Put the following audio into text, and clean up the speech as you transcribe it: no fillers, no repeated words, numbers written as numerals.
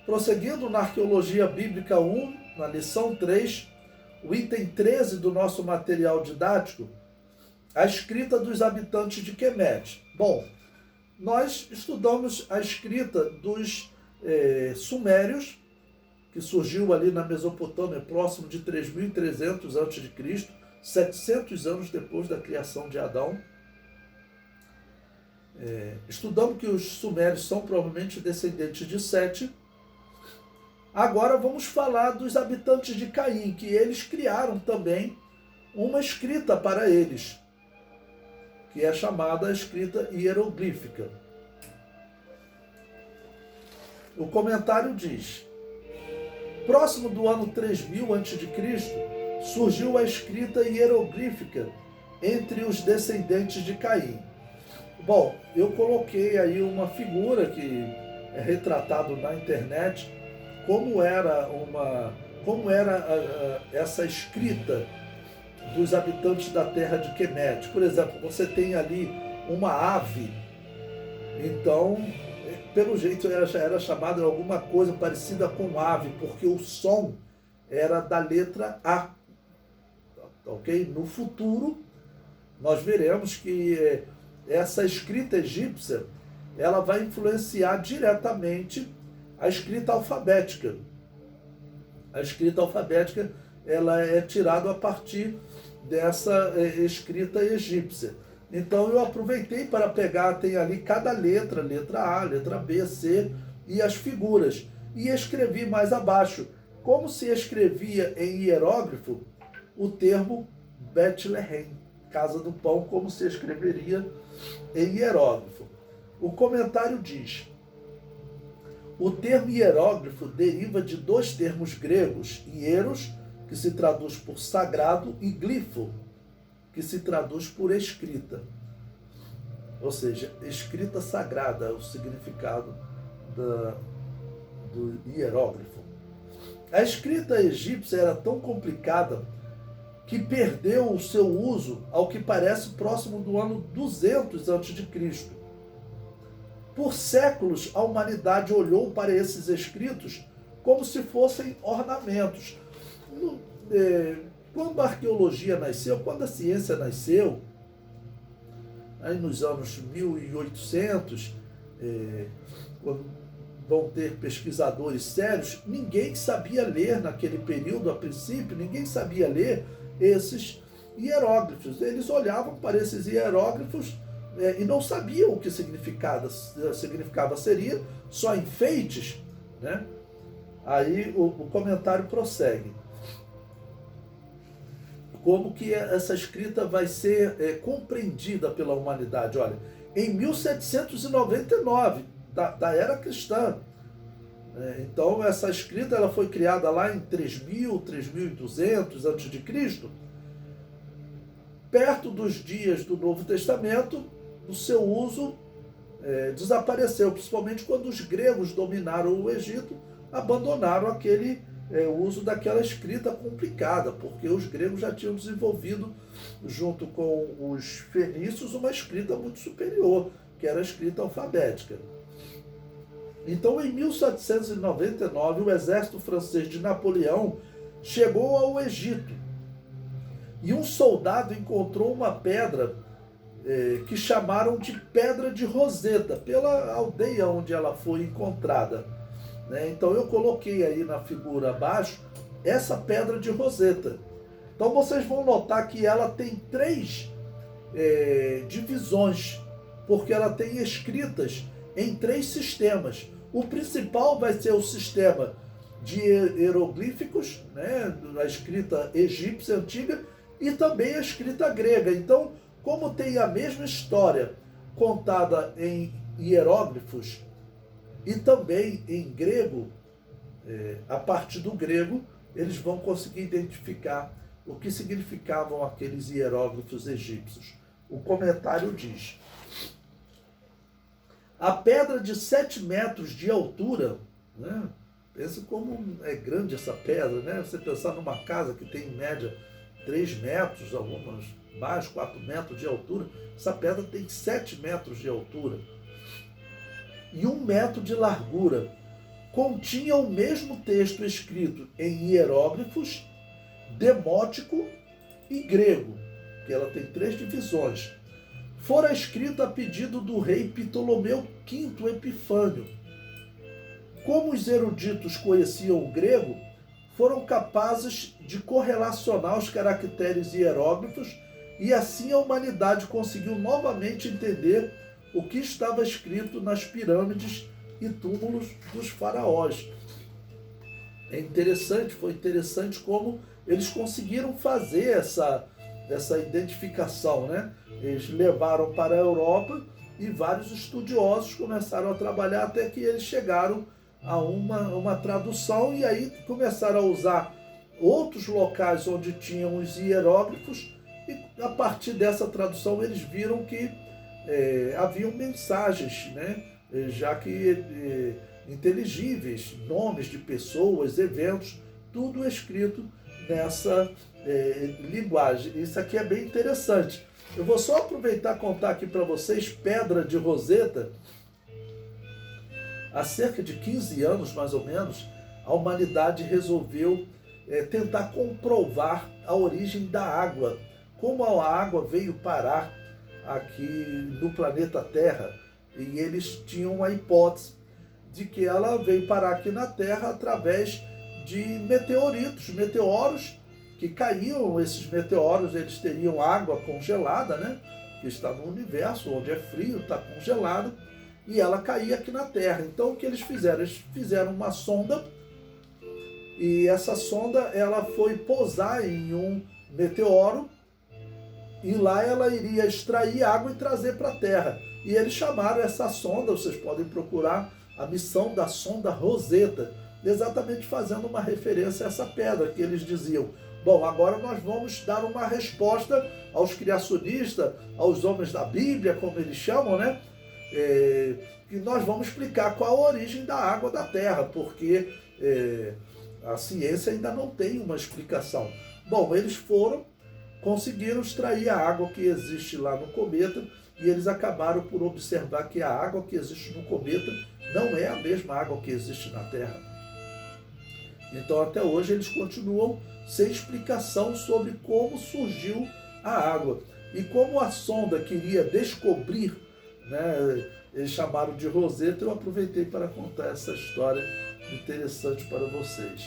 Prosseguindo na Arqueologia Bíblica 1, na lição 3, o item 13 do nosso material didático, a escrita dos habitantes de Quemete. Bom, nós estudamos a escrita dos sumérios, que surgiu ali na Mesopotâmia, próximo de 3.300 a.C., 700 anos depois da criação de Adão. Estudamos que os sumérios são provavelmente descendentes de Sete. Agora vamos falar dos habitantes de Caim, que eles criaram também uma escrita para eles, que é chamada escrita hieroglífica. O comentário diz: próximo do ano 3000 a.C., surgiu a escrita hieroglífica entre os descendentes de Caim. Bom, eu coloquei aí uma figura que é retratado na internet, como era essa escrita dos habitantes da terra de Quemete. Por exemplo, você tem ali uma ave, então, pelo jeito, ela já era chamada de alguma coisa parecida com ave, porque o som era da letra A. Ok? No futuro, nós veremos que essa escrita egípcia, ela vai influenciar diretamente a escrita alfabética. A escrita alfabética, ela é tirada a partir dessa escrita egípcia. Então eu aproveitei para pegar, tem ali cada letra, letra A, letra B, C, e as figuras. E escrevi mais abaixo, como se escrevia em hieróglifo, o termo Betlehem, casa do pão, como se escreveria em hieróglifo. O comentário diz: o termo hieróglifo deriva de dois termos gregos, hieros, que se traduz por sagrado, e glifo, que se traduz por escrita. Ou seja, escrita sagrada é o significado do hieróglifo. A escrita egípcia era tão complicada que perdeu o seu uso, ao que parece, próximo do ano 200 a.C. Por séculos, a humanidade olhou para esses escritos como se fossem ornamentos. Quando a arqueologia nasceu, quando a ciência nasceu, aí nos anos 1800, quando vão ter pesquisadores sérios, ninguém sabia ler naquele período, a princípio, ninguém sabia ler esses hieróglifos. Eles olhavam para esses hieróglifos e não sabiam o que significava. Seria só enfeites, né? Aí o comentário prossegue. Como que essa escrita vai ser compreendida pela humanidade? Olha, em 1799, da era cristã. Então, essa escrita ela foi criada lá em 3000, 3200 a.C., perto dos dias do Novo Testamento. O seu uso desapareceu, principalmente quando os gregos dominaram o Egito, abandonaram aquele uso daquela escrita complicada, porque os gregos já tinham desenvolvido, junto com os fenícios, uma escrita muito superior, que era a escrita alfabética. Então, em 1799, o exército francês de Napoleão chegou ao Egito e um soldado encontrou uma pedra que chamaram de Pedra de Roseta, pela aldeia onde ela foi encontrada. Então, eu coloquei aí na figura abaixo essa Pedra de Roseta. Então, vocês vão notar que ela tem três divisões, porque ela tem escritas em três sistemas. O principal vai ser o sistema de hieroglíficos, né, a escrita egípcia antiga, e também a escrita grega. Então, como tem a mesma história contada em hieróglifos e também em grego, a partir do grego, eles vão conseguir identificar o que significavam aqueles hieróglifos egípcios. O comentário diz: a pedra de 7 metros de altura, né? Pensa como é grande essa pedra, né? Você pensar numa casa que tem em média 3 metros, algumas mais, 4 metros de altura, essa pedra tem 7 metros de altura e 1 metro de largura. continha o mesmo texto escrito em hieróglifos, demótico e grego, que ela tem 3 divisões. Fora escrita a pedido do rei Ptolomeu V Epifânio. Como os eruditos conheciam o grego, foram capazes de correlacionar os caracteres hieróglifos e assim a humanidade conseguiu novamente entender o que estava escrito nas pirâmides e túmulos dos faraós. Foi interessante como eles conseguiram fazer essa identificação, né? Eles levaram para a Europa e vários estudiosos começaram a trabalhar até que eles chegaram a uma tradução e aí começaram a usar outros locais onde tinham os hieróglifos e a partir dessa tradução eles viram que haviam mensagens, né? Já que inteligíveis, nomes de pessoas, eventos, tudo escrito nessa linguagem. Isso aqui é bem interessante. Eu vou só aproveitar e contar aqui para vocês, Pedra de Roseta. Há cerca de 15 anos, mais ou menos, a humanidade resolveu tentar comprovar a origem da água. Como a água veio parar aqui no planeta Terra. E eles tinham a hipótese de que ela veio parar aqui na Terra através de meteoros que caíam. Esses meteoros, eles teriam água congelada, né? Que está no universo, onde é frio, está congelado, e ela caía aqui na Terra. Então o que eles fizeram? Eles fizeram uma sonda, e essa sonda ela foi pousar em um meteoro, e lá ela iria extrair água e trazer para a Terra. E eles chamaram essa sonda, vocês podem procurar, a missão da sonda Roseta, exatamente fazendo uma referência a essa pedra, que eles diziam, bom, agora nós vamos dar uma resposta aos criacionistas, aos homens da Bíblia, como eles chamam, né? E nós vamos explicar qual a origem da água da Terra, porque a ciência ainda não tem uma explicação. Bom, eles conseguiram extrair a água que existe lá no cometa, e eles acabaram por observar que a água que existe no cometa não é a mesma água que existe na Terra. Então até hoje eles continuam sem explicação sobre como surgiu a água. E como a sonda queria descobrir, né, eles chamaram de Roseta, eu aproveitei para contar essa história interessante para vocês.